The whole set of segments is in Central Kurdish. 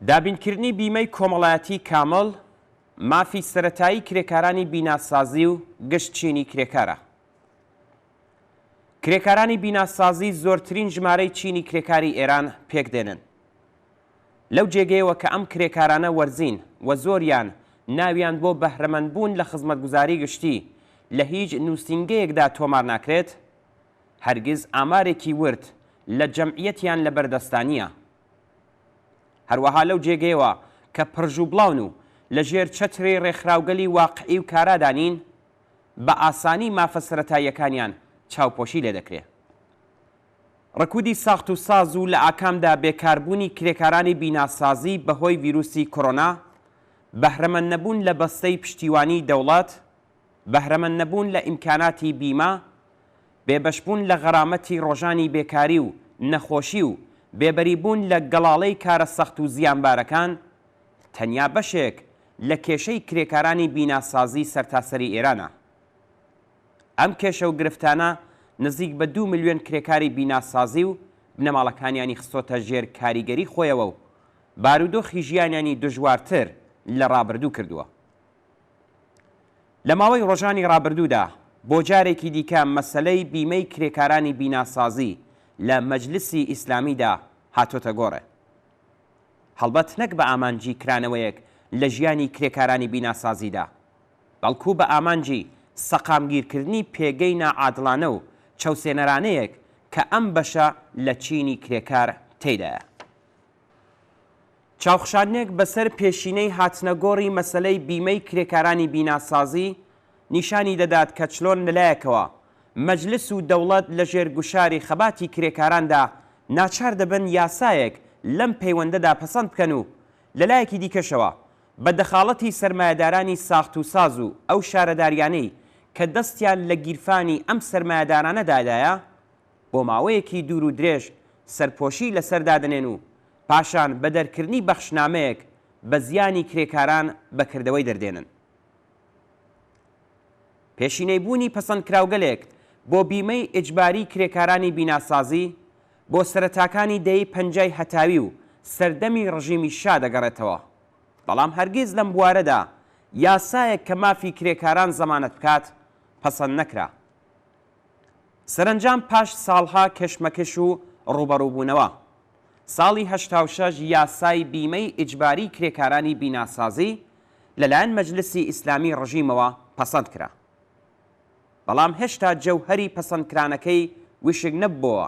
دابینکردنی بیمەی کۆمەڵایەتی کامەڵ مافی سەرەتایی کرێکارانی بیناسازی و گشت چینی کرێکارە. کرێکارانی بیناسازی زۆرترین ژمارەی چینی کرێکاری ئێران پێک دێنن. لەو جێگەیەوە کە ئەم کرێکارانە وەرزین و زۆریان ناویان بۆ بەهرەمەندبوون لە خزمەتگوزاری گشتی لە هیچ نووسینگەیەکدا تۆمار ناکرێت، هەرگیز ئامارێکی ورد لە جەمعیەتیان لە بەردەستانیە. هەروەها لەو جێگەیەوە کە پڕژوبڵاون و لە ژێر چەتری ڕێکخراوگەلی واقعی و کارادانین، بە ئاسانی مافە سەرەتاییەکانیان چاوپۆشی لێ دەکرێت. ڕکودی ساخت و ساز و لە ئاکامدا بێکاربوونی کرێکارانی بیناسازی بەهۆی ڤیرۆسی کۆڕۆنا، بەهرەمەند نەبوون لە بەستەی پشتیوانی دەوڵات، بەهرەمەند نەبوون لە ئیمکاناتی بیمە، بێبەشبوون لە غەرامەتی ڕۆژانی بێکاری و نەخۆشی و بێبەریبوون لە گەڵاڵەی کارە سەخت و زیانبارەکان تەنیا بەشێک لە کێشەی کرێکارانی بیناسازی سەرتاسەری ئێرانە. ئەم کێشە و گرفتانە نزیک بە 2 ملیۆن کرێکاری بیناسازی و بنەماڵەکانیانی خستۆتە ژێر کاریگەری خۆیەوە و بارودۆخی ژیانیانی دژوارتر لە ڕابردوو کردووە. لە ماوەی ڕۆژانی ڕابردوودا بۆ جارێکی دیکە مەسەلەی بیمەی کرێکارانی بیناسازی لە مەجلسی ئیسلامیدا هاتۆتە گۆڕێ. هەڵبەت نەک بە ئامانجی کرانەوەیەک لە ژیانی کرێکارانی بیناسازیدا، بەڵکو بە ئامانجی سەقامگیرکردنی پێگەی نائادڵانە و چەوسێنەرانەیەک کە ئەم بەشە لە چینی کرێکار تێدایە. چاوخشاندنێک بەسەر پێشینەی هاتنەگۆڕی مەسەلەی بیمەی کرێکارانی بیناسازی نیشانی دەدات کە چلۆن لەلایەکەوە مەجلس و دەوڵەت لە ژێرگوشاری خەباتی کرێکاراندا ناچار دەبن یاسایەک لەم پەیوەندەدا پەسەند بکەن و لەلایەکی دیکەشەوە بە دەخاڵەتی سەرمایەدارانی ساخت و ساز و ئەو شارەداریانەی کە دەستیان لە گیرفانی ئەم سەرمایەدارانەدادایە بۆ ماوەیەکی دوور و درێژ سەرپۆشی لەسەردادنێن و پاشان بە دەرکردنی بەخشنامەیەک بە زیانی کرێکاران بەکردەوەی دەردێنن. پێشینەیبوونی پەسەندکراوگەلێک بۆ بیمەی ئیجباری کرێکارانی بیناسازی بۆ سەرەتاکانی دەی پەنجای هەتاوی و سەردەمی ڕژیمی شا دەگەڕێتەوە، بەڵام هەرگیز لەم بوارەدا یاسایەک کە مافی کرێکاران زەمانەت بکات پەسەند نەکرا. سەرنجام پاش ساڵها کەشمەکەش و ڕوبەڕووبوونەوە ساڵی 86 یاسای بیمەی ئیجباری کرێکارانی بیناسازی لەلایەن مەجلسی ئیسلامی ڕژیمەوە پەسەند کرا، بەڵام هێشتا جەوهەری پەسەندکرانەکەی وشک نەبووە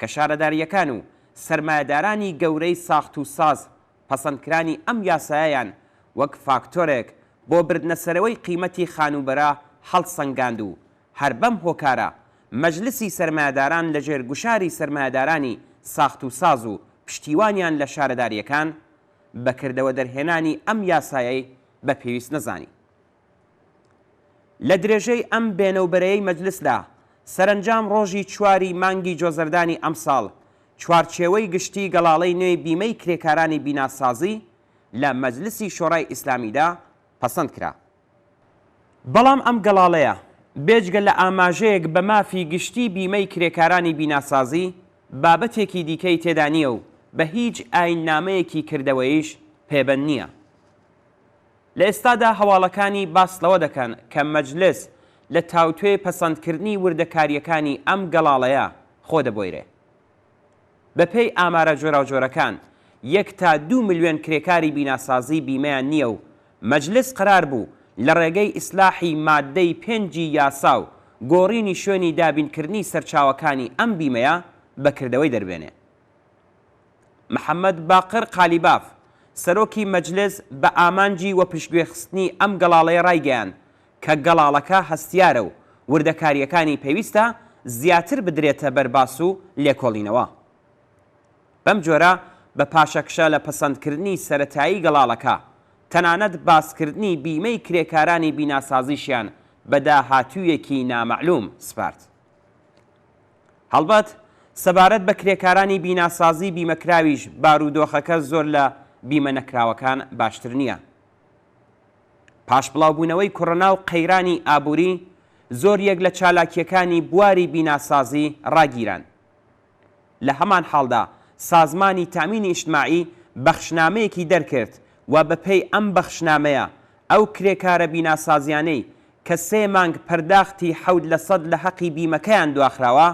کە شارەداریەکان و سەرمایەدارانی گەورەی ساخت و ساز پەسەندکرانی ئەم یاسایەیان وەک فاکتۆرێک بۆ بردنەسەرەوەی قیمەتی خانوبەرە هەڵسەنگاند و هەر بەم هۆکارە مەجلسی سەرمایەداران لە ژێرگوشاری سەرمایەدارانی ساخت و ساز و پشتیوانیان لە شارەداریەکان بەکردەوە دەرهێنانی ئەم یاسایەی بە پێویست نەزانی. لە درێژەی ئەم بێنەوبەرەیەی مەجلسدا سەرنجام ڕۆژی 4 مانگی جۆزەردانی ئەم ساڵ چوارچێوەی گشتی گەڵاڵەی نوێی بیمەی کرێکارانی بیناسازی لە مەجلسی شۆڕای ئیسلامیدا پەسەند کرا. بەڵام ئەم گەڵاڵەیە بێجگە لە ئاماژەیەک بە مافی گشتی بیمەی کرێکارانی بیناسازی بابەتێکی دیکەی تێدا نییە و بە هیچ ئایننامەیەکی کردەوەیش پێبەند نییە. لە ئێستادا هەواڵەکانی باس لەوە دەکەن کە مەجلس لە تاوتوێ پەسەندکردنی وردەکاریەکانی ئەم گەڵاڵەیە خۆ دەبۆیرێ. بەپێی ئامارە جۆراوجۆرەکان 1 تا 2 ملیۆن کرێکاری بیناسازی بیمەیان نییە و مەجلس قرار بوو لە ڕێگەی ئیسلاحی مادەی 5 یاسا و گۆڕینی شوێنی دابینکردنی سەرچاوەکانی ئەم بیمەیە بەکردەوەی دەربێنێ. محەممەد باقر قالیباف سەرۆکی مەجلس بە ئامانجی وە پشتگوێخستنی ئەم گەڵاڵەیە ڕایگەیان کە گەڵاڵەکە هەستیارە و وردەکاریەکانی پێویستە زیاتر بدرێتە بەرباس و لێکۆڵینەوە. بەم جۆرە بە پاشەکشە لە پەسەندکردنی سەرەتایی گەڵاڵەکە تەنانەت باسکردنی بیمەی کرێکارانی بیناسازیشیان بە داهاتوویەکی نامەعلوم سپارد. هەڵبەت سەبارەت بە کرێکارانی بیناسازی بیمەکراویش بارودۆخەکە زۆر لە بیمە نەکراوەکان باشتر نییە. پاش بڵاوبوونەوەی کۆڕۆنا و قەیرانی ئابووری زۆر یەک لە چالاکیەکانی بواری بیناسازی ڕاگیران. لە هەمان حاڵدا سازمانی تامینی ئیجتماعی بەخشنامەیەکی دەرکرد و بەپێی ئەم بەخشنامەیە ئەو کرێکارە بیناسازیانەی کە 3 مانگ پەرداختی 7% لە حەقی بیمەکەیان دواخراوە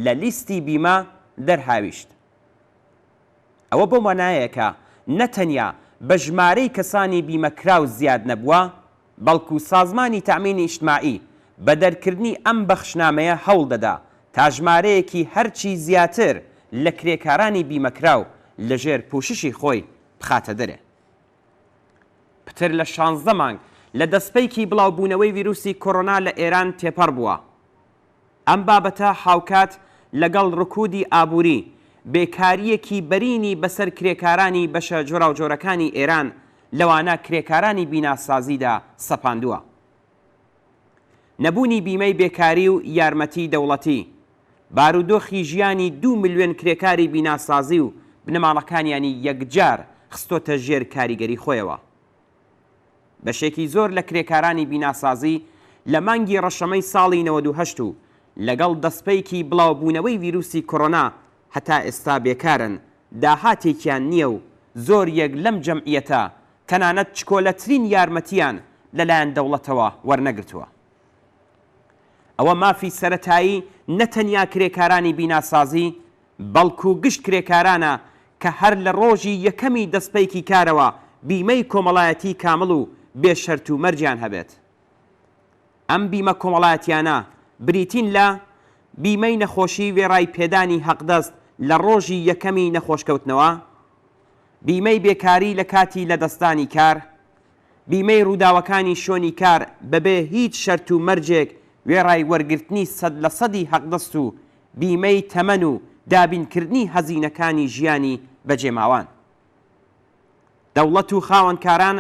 لە لیستی بیمە دەرهاویشت. ئەوە بۆ مانایەکە نەتەنیا بە ژمارەی کەسانی بیمەکراو زیاد نەبووە، بەڵکو سازمانی تەمینی ئیجتیماعی بە دەرکردنی ئەم بەخشنامەیە هەوڵ دەدا تا ژمارەیەکی هەرچی زیاتر لە کرێکارانی بیمەکراو لەژێر پوششی خۆی بخاتە دەرێ. پتر لە 16 مانگ لە دەستپەیکی بڵاوبوونەوەی ڤیرۆسی کۆڕۆنا لە ئێران تێپەڕ بووە. ئەم بابەتە هاوکات لەگەڵ ڕکودی ئابووری بێکاریەکی بەرینی بەسەر کرێکارانی بەشە جۆراوجۆرەکانی ئێران لەوانە کرێکارانی بیناسازیدا سەپاندووە. نەبوونی بیمەی بێکاری و یارمەتی دەوڵەتی بارودۆخی ژیانی 2 ملیۆن کرێکاری بیناسازی و بنەماڵەکانیانی یەکجار خستۆتە ژێر کاریگەری خۆیەوە. بەشێکی زۆر لە کرێکارانی بیناسازی لە مانگی ڕەشەمەی ساڵی 98 و لەگەڵ دەستپەیکی بڵاوبوونەوەی ڤیرۆسی کۆڕۆنا هەتا ئێستا بێکارن، داهاتێکیان نییە و زۆر یەک لەم جەمعیەتە تەنانەت چکۆلەترین یارمەتیان لەلایەن دەوڵەتەوە وەرنەگرتووە. ئەوە مافی سەرەتایی نەتەنیا کرێکارانی بیناسازی بەڵکو گشت کرێکارانە کە هەر لە ڕۆژی یەکەمی دەستپەیکی کارەوە بیمەی کۆمەڵایەتی کامڵ و بێشەرت و مەرجیان هەبێت. ئەم بیمە کۆمەڵایەتیانە بریتین لە بیمەی نەخۆشی وێڕای پێدانی حەقدەست لە ڕۆژی یەکەمی نەخۆشکەوتنەوە، بیمەی بێکاری لە کاتی لەدەستانی کار، بیمەی ڕووداوەکانی شۆنی کار بەبێ هیچ شەرت و مەرجێک وێڕای وەرگرتنی 100% حەقدەست و بیمەی تەمەن و دابینکردنی هەزینەکانی ژیانی بەجێماوان. دەوڵەت و خاوەنکاران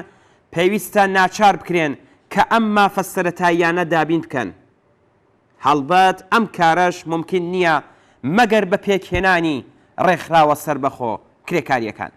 پێویستە ناچار بکرێن کە ئەم مافە سەرەتاییانە دابین بکەن. هەڵبەت ئەم کارەش ممکن نییە مەگەر بە پێکهێنانی ڕێکخراوە سەربەخۆ کرێکاریەکان.